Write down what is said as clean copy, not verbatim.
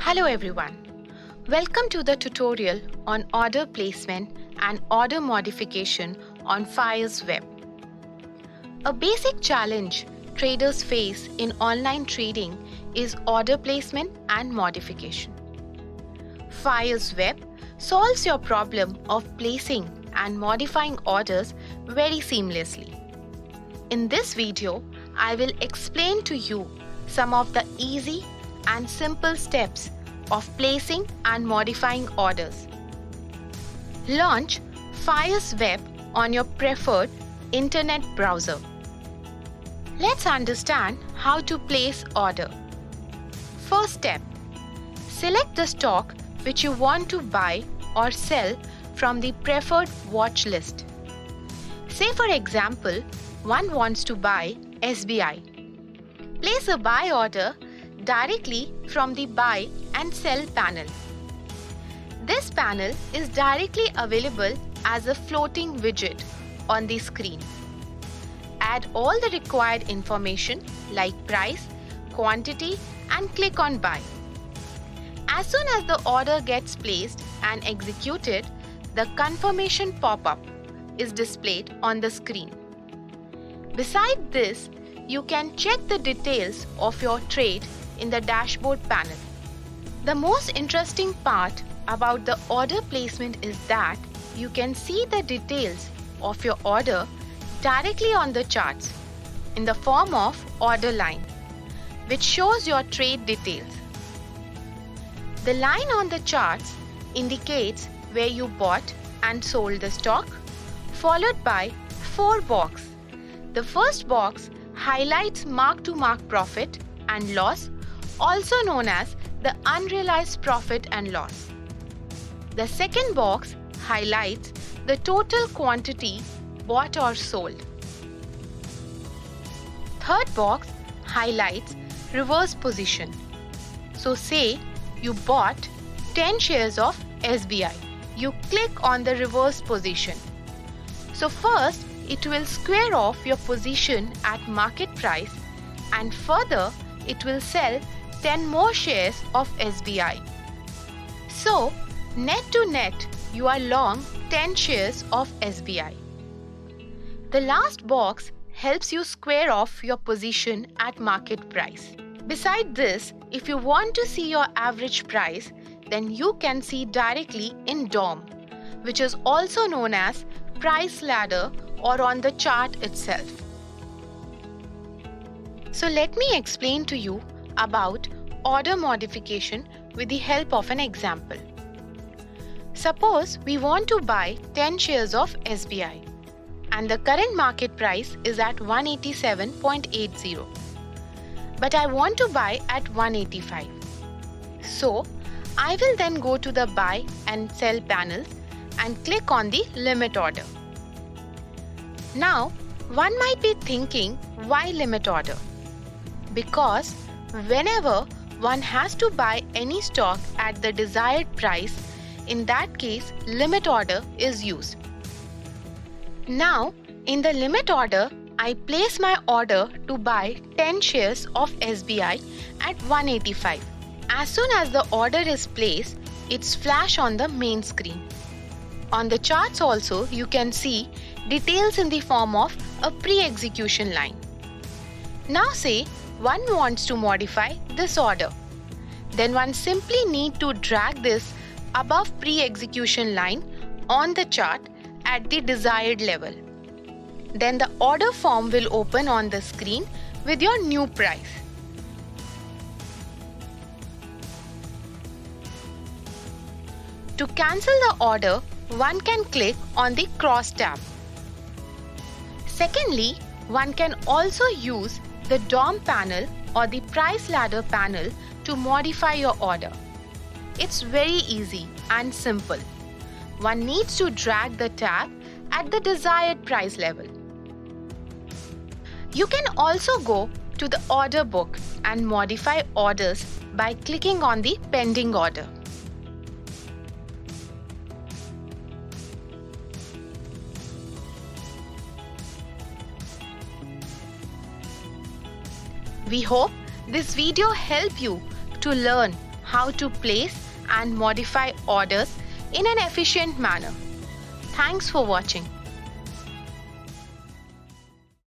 Hello everyone. Welcome to the tutorial on order placement and order modification on Fires Web. A basic challenge traders face in online trading is order placement and modification. Fires Web solves your problem of placing and modifying orders very seamlessly. In this video, I will explain to you some of the easy and simple steps of placing and modifying orders. Launch Fires Web on your preferred internet browser. Let's understand how to place order. First step, select the stock which you want to buy or sell from the preferred watch list. Say for example, one wants to buy SBI. Place a buy order directly from the buy and sell panel. This panel is directly available as a floating widget on the screen. Add all the required information like price, quantity, and click on buy. As soon as the order gets placed and executed, the confirmation pop-up is displayed on the screen. Besides this, you can check the details of your trade in the dashboard panel. The most interesting part about the order placement is that you can see the details of your order directly on the charts in the form of order line, which shows your trade details. The line on the charts indicates where you bought and sold the stock, followed by 4 boxes. The first box highlights mark-to-market profit and loss, also known as the unrealized profit and loss. The second box highlights the total quantity bought or sold. Third box highlights reverse position. So say you bought 10 shares of SBI. You click on the reverse position. So first it will square off your position at market price and further it will sell 10 more shares of SBI. So net to net you are long 10 shares of SBI. The last box helps you square off your position at market price. Besides this, if you want to see your average price, then you can see directly in DOM, which is also known as price ladder or on the chart itself. So let me explain to you about order modification with the help of an example. Suppose we want to buy 10 shares of SBI and the current market price is at 187.80. But I want to buy at 185. So I will then go to the buy and sell panels and click on the limit order. Now, one might be thinking, why limit order? Because whenever one has to buy any stock at the desired price, in that case, limit order is used. Now, in the limit order, I place my order to buy 10 shares of SBI at 185. As soon as the order is placed, it's flash on the main screen. On the charts also, you can see details in the form of a pre-execution line. Now say one wants to modify this order. Then one simply need to drag this above pre-execution line on the chart at the desired level. Then the order form will open on the screen with your new price. To cancel the order, one can click on the cross tab. Secondly, one can also use the DOM panel or the price ladder panel to modify your order. It's very easy and simple. One needs to drag the tab at the desired price level. You can also go to the order book and modify orders by clicking on the pending order. We hope this video helped you to learn how to place and modify orders in an efficient manner. Thanks for watching.